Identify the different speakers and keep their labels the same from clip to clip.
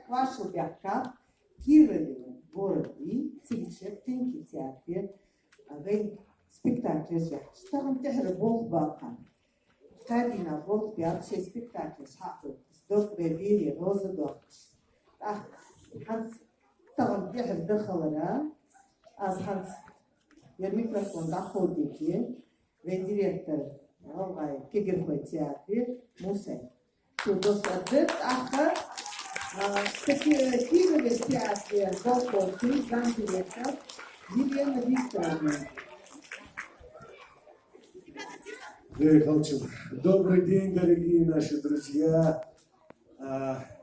Speaker 1: вашу бяка, Кирове городе, Цивишептинки театре, вен спектакль же. Штам техр бог бака. Кадина бог бяк, шесть спектакль шаху. Док бебири роза док. Ах, ханс там техр дохалара, аз ханс микрофон доходики, вен директор, алгай кегерхой театре, мусе. Тут досадет ахар. Кирове театре доктор, замдиректор Елена Викторовна.
Speaker 2: Добрый день, дорогие наши друзья.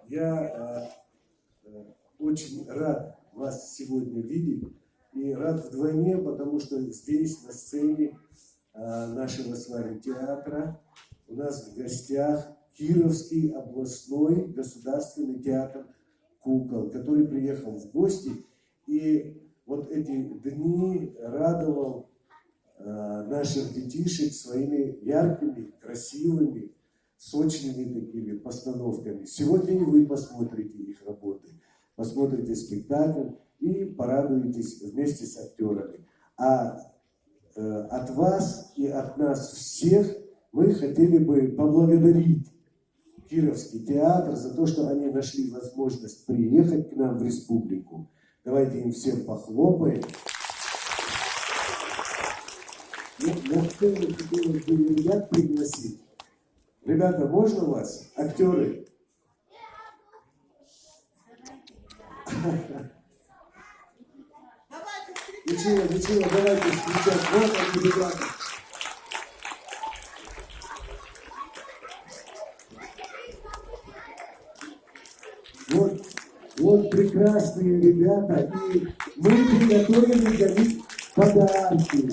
Speaker 2: Я очень рад вас сегодня видеть. И рад вдвойне, потому что здесь, на сцене нашего с вами театра, у нас в гостях Кировский областной государственный театр кукол, который приехал в гости и вот эти дни радовал наших детишек своими яркими, красивыми, сочными такими постановками. Сегодня и вы посмотрите их работы, посмотрите спектакль и порадуетесь вместе с актерами. А от вас и от нас всех мы хотели бы поблагодарить Кировский театр за то, что они нашли возможность приехать к нам в республику. Давайте им всем похлопаем. Я хотел бы ребят пригласить. Ребята, можно вас? Актеры? Ничего, давайте встречать. Вот они, ребята. Вот прекрасные ребята, и мы приготовили для них подарки.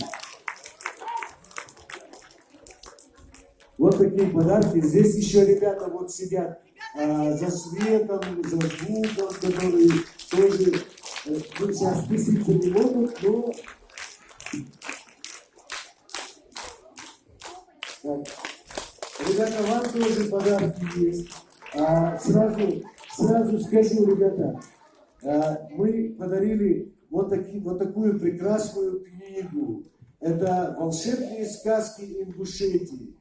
Speaker 2: Вот такие подарки. Здесь еще ребята вот сидят за светом, за звуком, которые тоже сейчас списываться не могут, но... Так. Ребята, вам тоже подарки есть. Сразу скажу, ребята, мы подарили вот такую прекрасную книгу. Это «Волшебные сказки Ингушетии».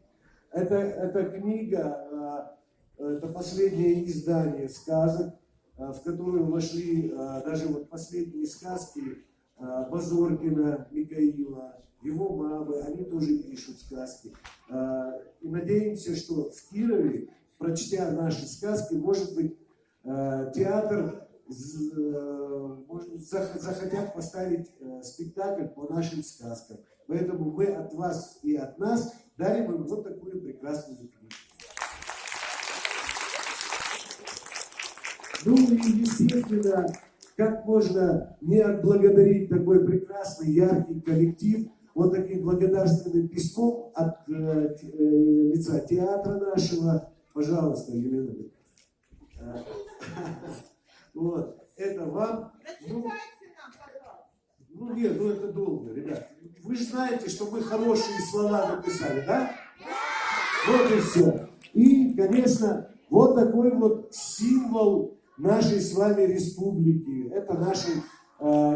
Speaker 2: Это книга, это последнее издание сказок, в которую вошли даже вот последние сказки Базоркина Михаила, его мамы, они тоже пишут сказки. И надеемся, что в Кирове, прочтя наши сказки, может быть, театр захотят поставить спектакль по нашим сказкам. Поэтому мы от вас и от нас дарим им вот такую прекрасную книгу. Ну и естественно, как можно не отблагодарить такой прекрасный, яркий коллектив вот таким благодарственным письмом от лица театра нашего. Пожалуйста, Елена. Вот, это вам. Нет, это долго, ребят. Вы же знаете, что мы хорошие слова написали, да? Вот и все. И, конечно, вот такой вот символ нашей с вами республики. Это наши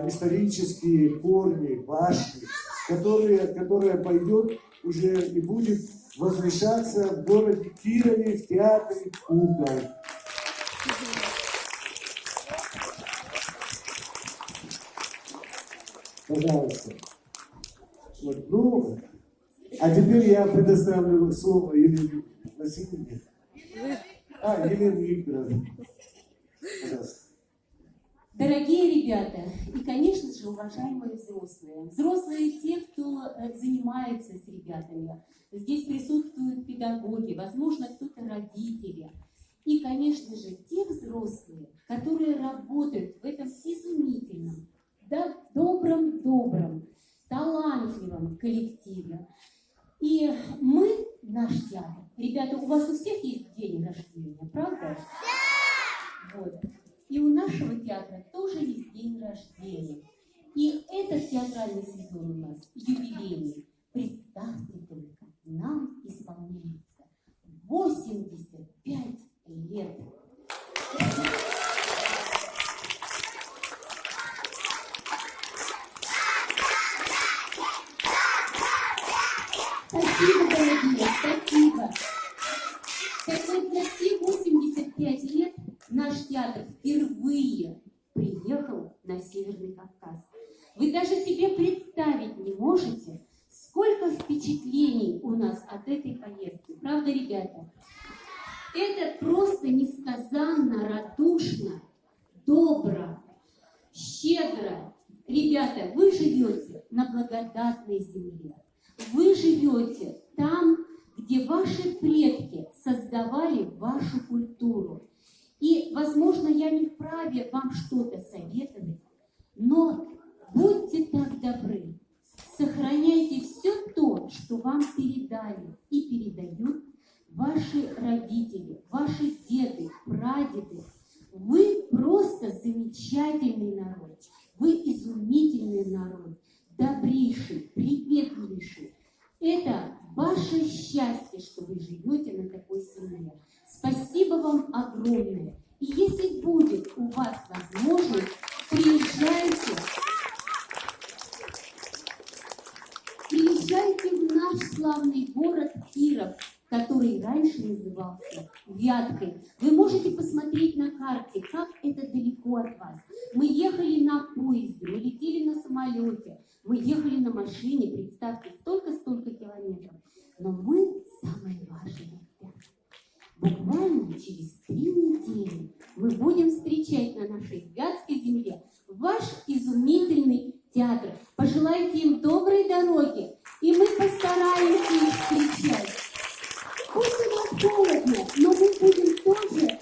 Speaker 2: исторические корни, башни, которая пойдет уже и будет возвышаться в городе Кирове, в театре кукол. Пожалуйста. Вот, ну, а теперь я предоставлю слово Елене Васильевне. Елене Викторовне. Пожалуйста.
Speaker 3: Дорогие ребята, и, конечно же, уважаемые взрослые. Взрослые те, кто занимается с ребятами. Здесь присутствуют педагоги, возможно, кто-то родители. И, конечно же, те взрослые, которые работают в этом изумительном, добром, талантливом коллективе. И мы, наш театр, ребята, у вас у всех есть день рождения, правда? Да! Вот. И у нашего театра тоже есть день рождения. И этот театральный сезон у нас юбилейный. Представьте только, нам исполняется 85 лет. наш театр впервые приехал на Северный Кавказ. Вы даже себе представить не можете, сколько впечатлений у нас от этой поездки. Правда, ребята? Это просто несказанно радушно, добро, щедро. Ребята, вы живете на благодатной земле. Вы живете там, где ваши предки создавали вашу культуру. И, возможно, я не вправе вам что-то советовать, но будьте так добры, сохраняйте все то, что вам передали и передают ваши родители, ваши деды, прадеды. Вы просто замечательный народ, вы изумительный народ, добрейший, приветливейший. Это ваше счастье, что вы живете на такой земле. Спасибо вам огромное. И если будет у вас возможность, приезжайте в наш славный город Киров, который раньше назывался Вяткой. Вы можете посмотреть на карте, как это далеко от вас. Мы ехали на поезде, мы летели на самолете, мы ехали на машине, представьте, столько километров. Но мы самое важное. Буквально через 3 недели мы будем встречать на нашей Вятской земле ваш изумительный театр. Пожелайте им доброй дороги, и мы постараемся их встречать. Пусть у нас холодно, но мы будем тоже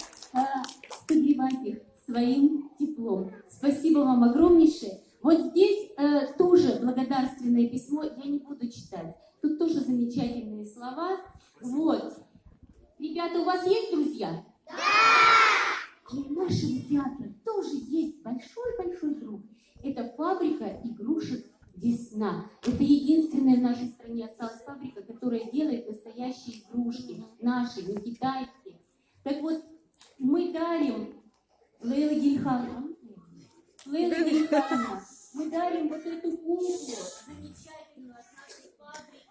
Speaker 3: согревать их своим теплом. Спасибо вам огромнейшее. Вот здесь тоже благодарственное письмо, я не буду читать. Тут тоже замечательные слова. Вот. Ребята, у вас есть друзья? Да! А у нашего театра тоже есть большой-большой друг. Это фабрика игрушек «Весна». Это единственная в нашей стране осталась фабрика, которая делает настоящие игрушки. Наши, не китайские. Так вот, мы дарим Лейла Гильхановна, мы дарим вот эту куклу замечательную от нашей фабрики.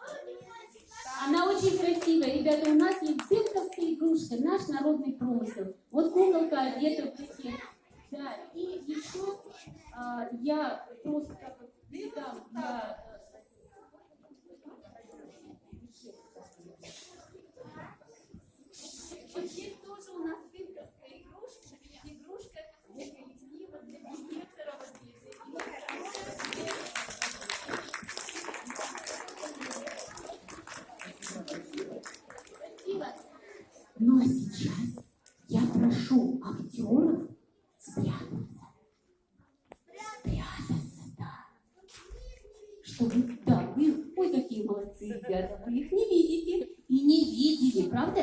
Speaker 3: Она очень красивая. Ребята, у нас есть дымковская игрушка, наш народный промысел. Вот куколка одета в такие. Да, и еще я просто как вот дам для... Вот здесь тоже у нас дымковская игрушка для коллектива, для директора вот здесь. Спасибо. Ну а сейчас я прошу актеров спрятаться. Спрятаться, да. Чтобы, да, вы, ой, какие молодцы ребята, вы их не видите и не видели, правда?